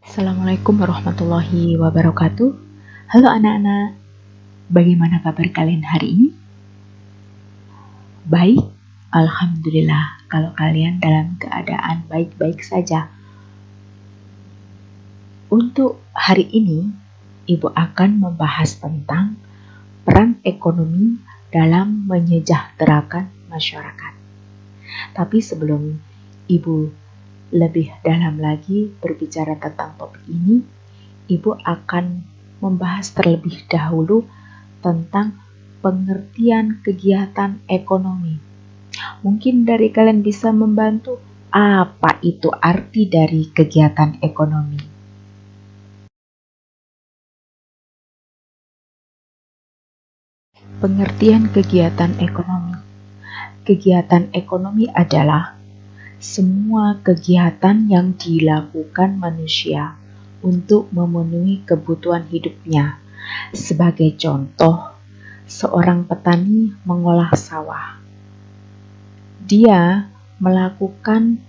Assalamualaikum warahmatullahi wabarakatuh. Halo anak-anak, bagaimana kabar kalian hari ini? Baik, alhamdulillah kalau kalian dalam keadaan baik-baik saja. Untuk hari ini, Ibu akan membahas tentang peran ekonomi dalam menyejahterakan masyarakat. Tapi sebelum Ibu lebih dalam lagi berbicara tentang topik ini, Ibu akan membahas terlebih dahulu tentang pengertian kegiatan ekonomi. Mungkin dari kalian bisa membantu, apa itu arti dari kegiatan ekonomi? Pengertian kegiatan ekonomi. Kegiatan ekonomi adalah semua kegiatan yang dilakukan manusia untuk memenuhi kebutuhan hidupnya. Sebagai contoh, seorang petani mengolah sawah. Dia melakukan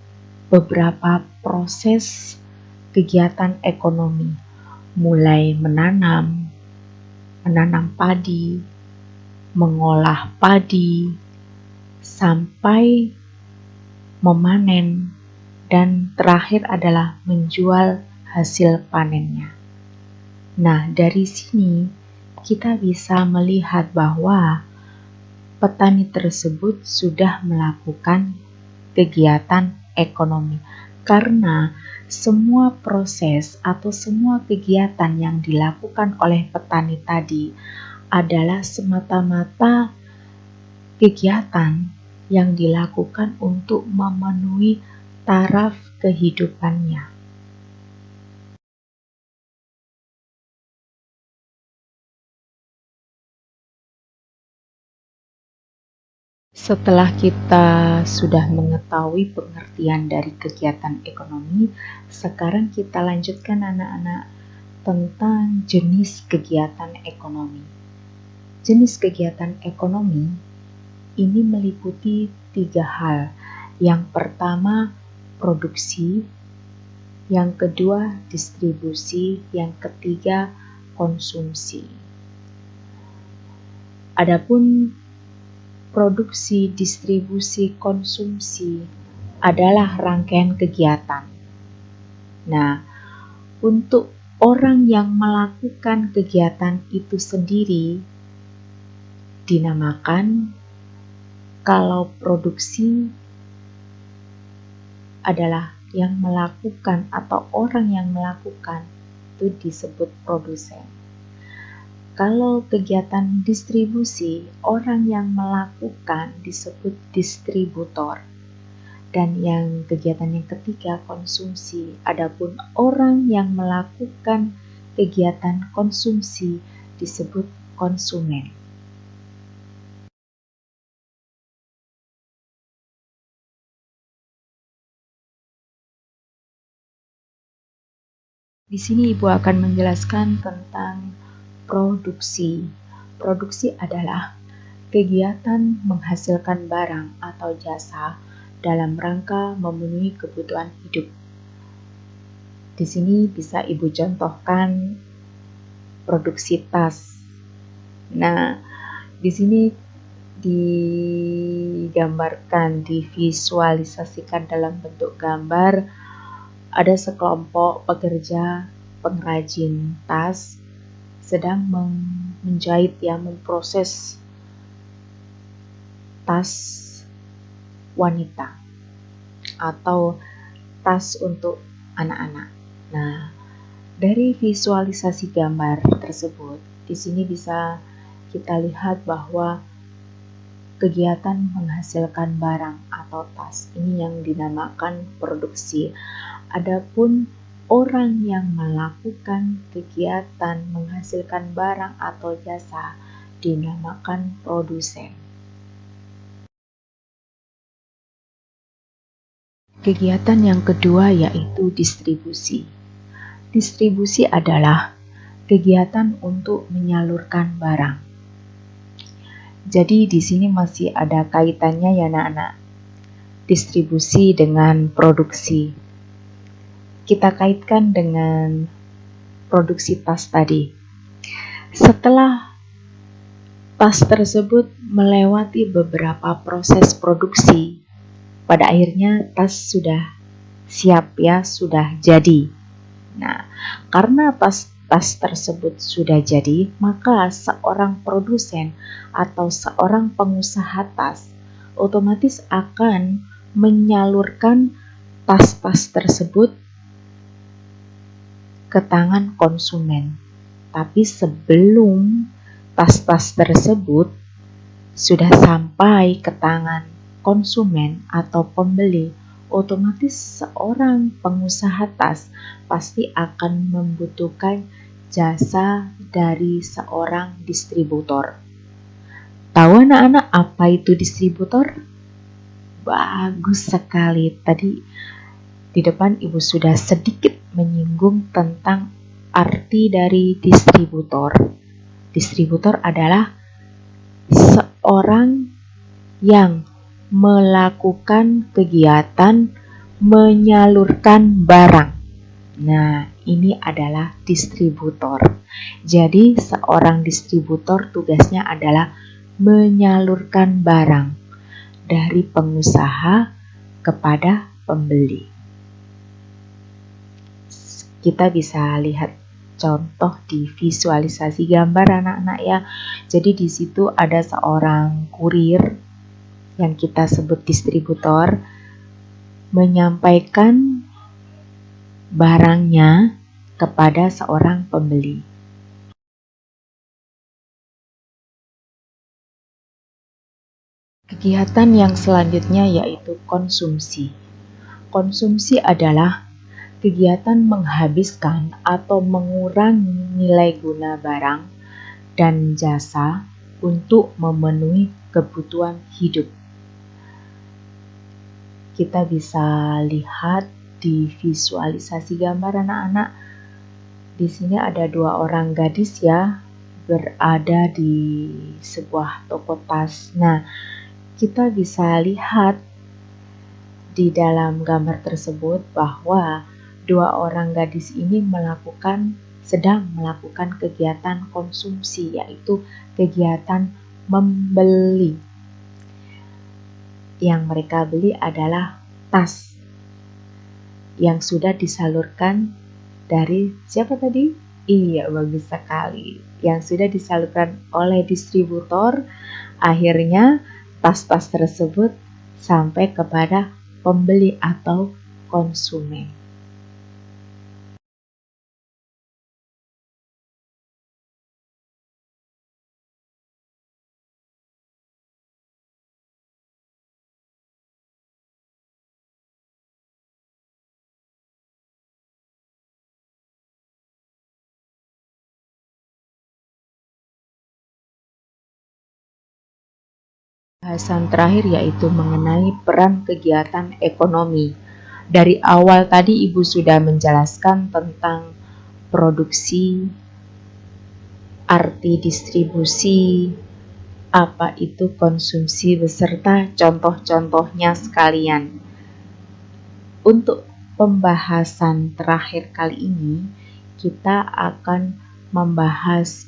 beberapa proses kegiatan ekonomi, mulai menanam padi, mengolah padi, sampai memanen, dan terakhir adalah menjual hasil panennya. Nah, dari sini kita bisa melihat bahwa petani tersebut sudah melakukan kegiatan ekonomi, karena semua proses atau semua kegiatan yang dilakukan oleh petani tadi adalah semata-mata kegiatan yang dilakukan untuk memenuhi taraf kehidupannya. Setelah kita sudah mengetahui pengertian dari kegiatan ekonomi, sekarang kita lanjutkan anak-anak tentang jenis kegiatan ekonomi. Jenis kegiatan ekonomi ini meliputi 3 hal. Yang pertama, produksi, yang kedua, distribusi, yang ketiga, konsumsi. Adapun produksi, distribusi, konsumsi adalah rangkaian kegiatan. Nah, untuk orang yang melakukan kegiatan itu sendiri dinamakan, kalau produksi adalah yang melakukan atau orang yang melakukan, itu disebut produsen. Kalau kegiatan distribusi, orang yang melakukan disebut distributor. Dan yang kegiatan yang ketiga, konsumsi. Adapun orang yang melakukan kegiatan konsumsi disebut konsumen. Di sini Ibu akan menjelaskan tentang produksi. Produksi adalah kegiatan menghasilkan barang atau jasa dalam rangka memenuhi kebutuhan hidup. Di sini bisa Ibu contohkan produksi tas. Nah, di sini digambarkan, divisualisasikan dalam bentuk gambar. Ada sekelompok pekerja pengrajin tas sedang menjahit, memproses tas wanita atau tas untuk anak-anak. Nah, dari visualisasi gambar tersebut, di sini bisa kita lihat bahwa kegiatan menghasilkan barang atau tas ini yang dinamakan produksi. Adapun orang yang melakukan kegiatan menghasilkan barang atau jasa dinamakan produsen. Kegiatan yang kedua yaitu distribusi. Distribusi adalah kegiatan untuk menyalurkan barang. Jadi di sini masih ada kaitannya ya anak-anak. distribusi dengan produksi. Kita kaitkan dengan produksi tas tadi. Setelah tas tersebut melewati beberapa proses produksi, pada akhirnya tas sudah siap ya, sudah jadi. Nah, karena tas tersebut sudah jadi, maka seorang produsen atau seorang pengusaha tas otomatis akan menyalurkan tas-tas tersebut ke tangan konsumen. Tapi sebelum tas-tas tersebut sudah sampai ke tangan konsumen atau pembeli, otomatis seorang pengusaha tas pasti akan membutuhkan jasa dari seorang distributor. Tahu anak-anak apa itu distributor? Bagus sekali. Tadi di depan Ibu sudah sedikit menyinggung tentang arti dari distributor. Distributor adalah seorang yang melakukan kegiatan menyalurkan barang. Nah, ini adalah distributor. Jadi, seorang distributor tugasnya adalah menyalurkan barang dari pengusaha kepada pembeli. Kita bisa lihat contoh di visualisasi gambar anak-anak ya. Jadi di situ ada seorang kurir yang kita sebut distributor menyampaikan barangnya kepada seorang pembeli. Kegiatan yang selanjutnya yaitu konsumsi. Konsumsi adalah kegiatan menghabiskan atau mengurangi nilai guna barang dan jasa untuk memenuhi kebutuhan hidup. Kita bisa lihat di visualisasi gambar anak-anak. Di sini ada 2 orang gadis ya, berada di sebuah toko tas. Nah, kita bisa lihat di dalam gambar tersebut bahwa 2 orang gadis ini sedang melakukan kegiatan konsumsi, yaitu kegiatan membeli. Yang mereka beli adalah tas yang sudah disalurkan dari siapa tadi? Iya, bagus sekali. Yang sudah disalurkan oleh distributor, akhirnya tas-tas tersebut sampai kepada pembeli atau konsumen. Bahasan terakhir yaitu mengenai peran kegiatan ekonomi. Dari awal tadi Ibu sudah menjelaskan tentang produksi, arti distribusi, apa itu konsumsi beserta contoh-contohnya sekalian. Untuk pembahasan terakhir kali ini, kita akan membahas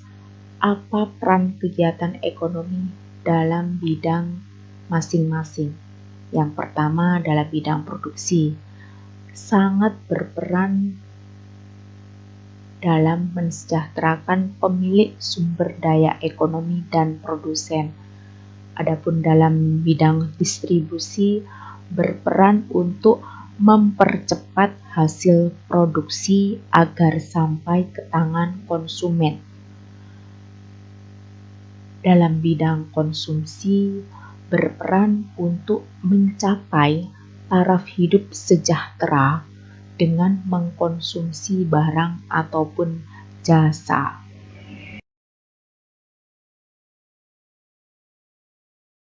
apa peran kegiatan ekonomi dalam bidang masing-masing. Yang pertama adalah bidang produksi. Sangat berperan dalam mensejahterakan pemilik sumber daya ekonomi dan produsen. Adapun dalam bidang distribusi berperan untuk mempercepat hasil produksi agar sampai ke tangan konsumen. Dalam bidang konsumsi berperan untuk mencapai taraf hidup sejahtera dengan mengkonsumsi barang ataupun jasa.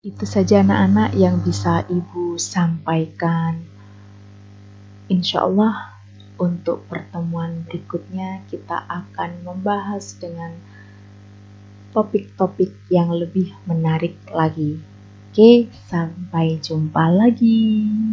Itu saja anak-anak yang bisa Ibu sampaikan. Insya Allah untuk pertemuan berikutnya kita akan membahas dengan topik-topik yang lebih menarik lagi. Oke, sampai jumpa lagi.